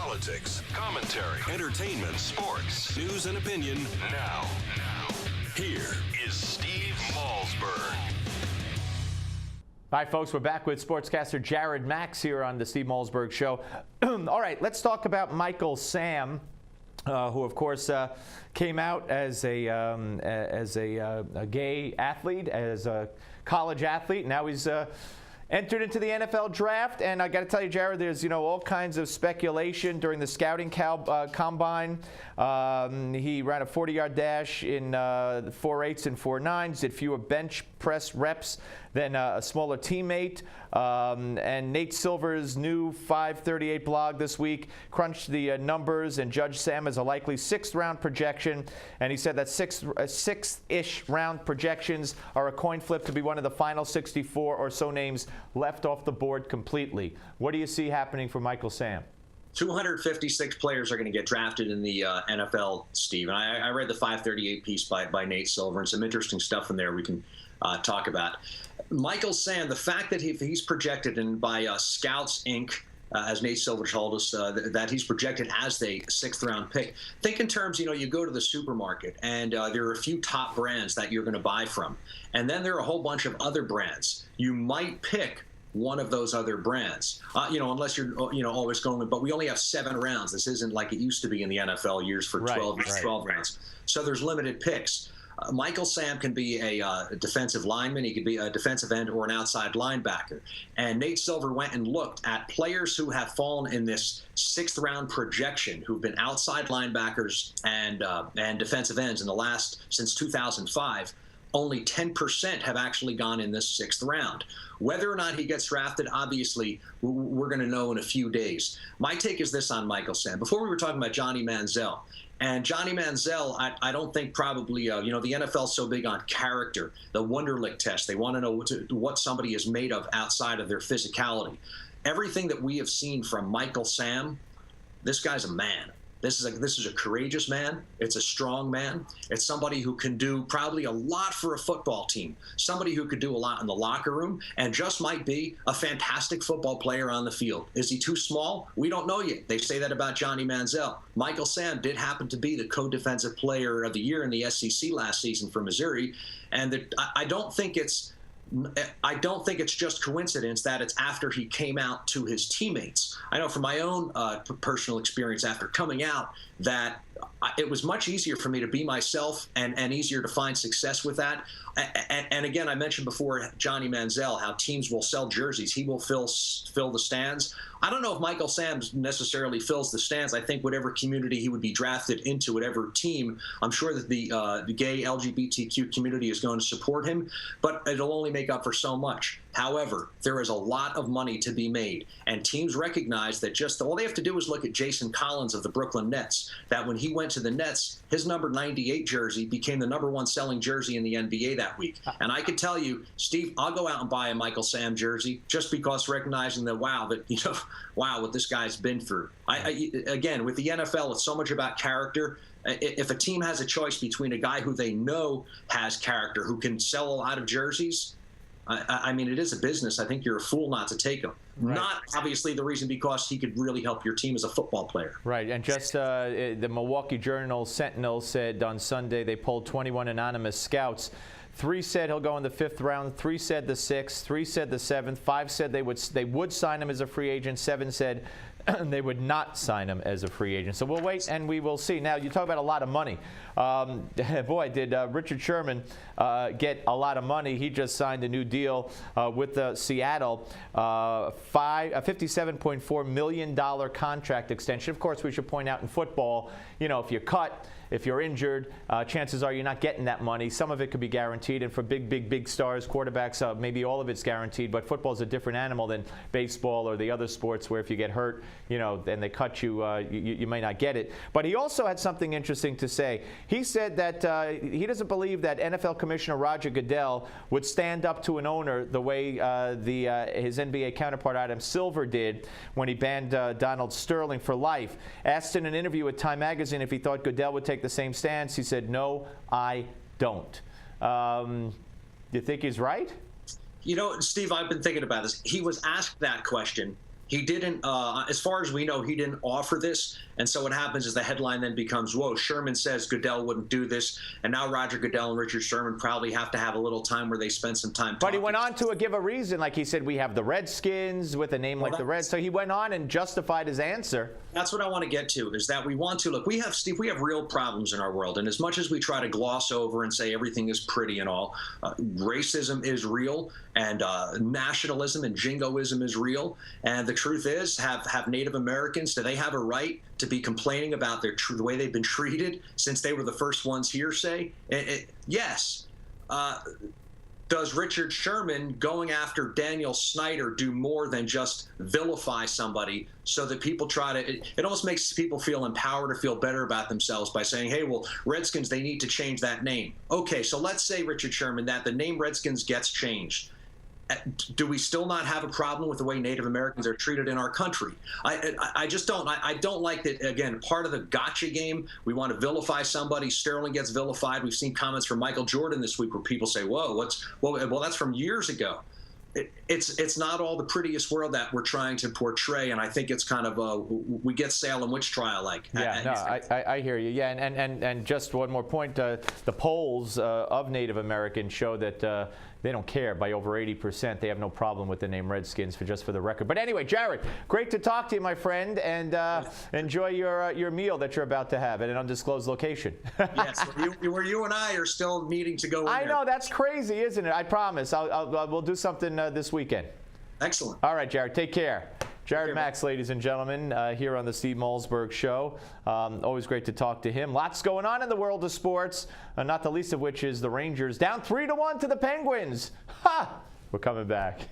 Politics, commentary, entertainment, sports, news, and opinion. Now, here is Steve Malzberg. Hi, folks. We're back with sportscaster Jared Max here on the Steve Malzberg Show. All right, let's talk about Michael Sam, who, of course, came out as a gay athlete, as a college athlete. Now he's entered into the NFL draft, and I got to tell you, Jared, there's all kinds of speculation during the scouting combine. He ran a 40-yard dash in 4.8s and 4.9s, did fewer bench press reps than a smaller teammate. And Nate Silver's new 538 blog this week crunched the numbers and judged Sam as a likely sixth-round projection. And he said that sixth-ish round projections are a coin flip to be one of the final 64 or so names left off the board completely. What do you see happening for Michael Sam? 256 players are going to get drafted in the NFL, Steve. And I read the 538 piece by Nate Silver, and some interesting stuff in there we can talk about. Michael Sam, the fact that he's projected and by Scouts Inc., as Nate Silver told us, that he's projected as the sixth-round pick. Think in terms, you go to the supermarket, and there are a few top brands that you're going to buy from. And then there are a whole bunch of other brands. You might pick one of those other brands, unless you're, always going, but we only have 7 rounds. This isn't like it used to be in the NFL years for 12 rounds. So there's limited picks. Michael Sam can be a defensive lineman. He could be a defensive end or an outside linebacker. And Nate Silver went and looked at players who have fallen in this sixth-round projection, who've been outside linebackers and defensive ends since 2005. Only 10% have actually gone in this sixth round. Whether or not he gets drafted, obviously, we're going to know in a few days. My take is this on Michael Sam. Before we were talking about Johnny Manziel. And Johnny Manziel, I don't think probably, the NFL's so big on character, the Wonderlic test. They want to know what somebody is made of outside of their physicality. Everything that we have seen from Michael Sam, this guy's a man. This is a courageous man. It's a strong man. It's somebody who can do probably a lot for a football team, somebody who could do a lot in the locker room, and just might be a fantastic football player on the field. Is he too small? We don't know yet. They say that about Johnny Manziel. Michael Sam did happen to be the co-defensive player of the year in the SEC last season for Missouri, and I don't think it's just coincidence that it's after he came out to his teammates. I know from my own personal experience after coming out that it was much easier for me to be myself and easier to find success with that. And again, I mentioned before Johnny Manziel, how teams will sell jerseys. He will fill the stands. I don't know if Michael Sam necessarily fills the stands. I think whatever community he would be drafted into, whatever team, I'm sure that the gay LGBTQ community is going to support him, but it'll only make up for so much. However, there is a lot of money to be made, and teams recognize that just all they have to do is look at Jason Collins of the Brooklyn Nets, that when he went to the Nets, his number 98 jersey became the number 1 selling jersey in the NBA that week. And I could tell you, Steve, I'll go out and buy a Michael Sam jersey just because recognizing that, wow, what this guy's been through. Again, with the NFL, it's so much about character. If a team has a choice between a guy who they know has character, who can sell a lot of jerseys, I mean, it is a business. I think you're a fool not to take him. Right. Not obviously the reason because he could really help your team as a football player. Right, and just the Milwaukee Journal Sentinel said on Sunday they polled 21 anonymous scouts. 3 said he'll go in the 5th round, 3 said the 6th, 3 said the 7th, 5 said they would sign him as a free agent, 7 said they would not sign him as a free agent. So we'll wait and we will see. Now, you talk about a lot of money. Boy, did Richard Sherman get a lot of money. He just signed a new deal with Seattle, a $57.4 million contract extension. Of course, we should point out in football, if you cut, if you're injured, chances are you're not getting that money. Some of it could be guaranteed, and for big stars, quarterbacks, maybe all of it's guaranteed. But football is a different animal than baseball or the other sports where if you get hurt, and they cut you, you may not get it. But he also had something interesting to say. He said that he doesn't believe that NFL Commissioner Roger Goodell would stand up to an owner the way his NBA counterpart Adam Silver did when he banned Donald Sterling for life. Asked in an interview with Time Magazine if he thought Goodell would take the same stance, he said, "No, I don't." You think he's right? Steve, I've been thinking about this. He was asked that question He didn't, as far as we know, he didn't offer this. And so what happens is the headline then becomes, whoa, Sherman says Goodell wouldn't do this. And now Roger Goodell and Richard Sherman probably have to have a little time where they spend some time talking. But he went on to give a reason. Like he said, we have the Redskins with a name like the Reds. So he went on and justified his answer. That's what I want to get to, is that we want to, look, we have, Steve, we have real problems in our world. And as much as we try to gloss over and say everything is pretty and all, racism is real, and nationalism and jingoism is real. And the truth is, have Native Americans, do they have a right to be complaining about the way they've been treated since they were the first ones here, say? Yes. Does Richard Sherman going after Daniel Snyder do more than just vilify somebody so that people try to, it almost makes people feel empowered or feel better about themselves by saying, hey, well, Redskins, they need to change that name. Okay, so let's say, Richard Sherman, that the name Redskins gets changed. Do we still not have a problem with the way Native Americans are treated in our country? I just don't. I don't like that, again, part of the gotcha game. We want to vilify somebody. Sterling gets vilified. We've seen comments from Michael Jordan this week where people say, whoa, well, that's from years ago. It's not all the prettiest world that we're trying to portray, and I think it's kind of we get Salem witch trial like. Yeah, no, I hear you. Yeah, and just one more point: the polls of Native Americans show that they don't care by over 80%. They have no problem with the name Redskins, for the record. But anyway, Jared, great to talk to you, my friend, and enjoy your meal that you're about to have at an undisclosed location. Yes, where you and I are still needing to go in I know, that's crazy, isn't it? I promise. We'll do something this weekend. Excellent. All right, Jared, take care. Jared Max, ladies and gentlemen, here on the Steve Malzberg Show. Always great to talk to him. Lots going on in the world of sports, not the least of which is the Rangers down 3-1 to the Penguins. Ha! We're coming back.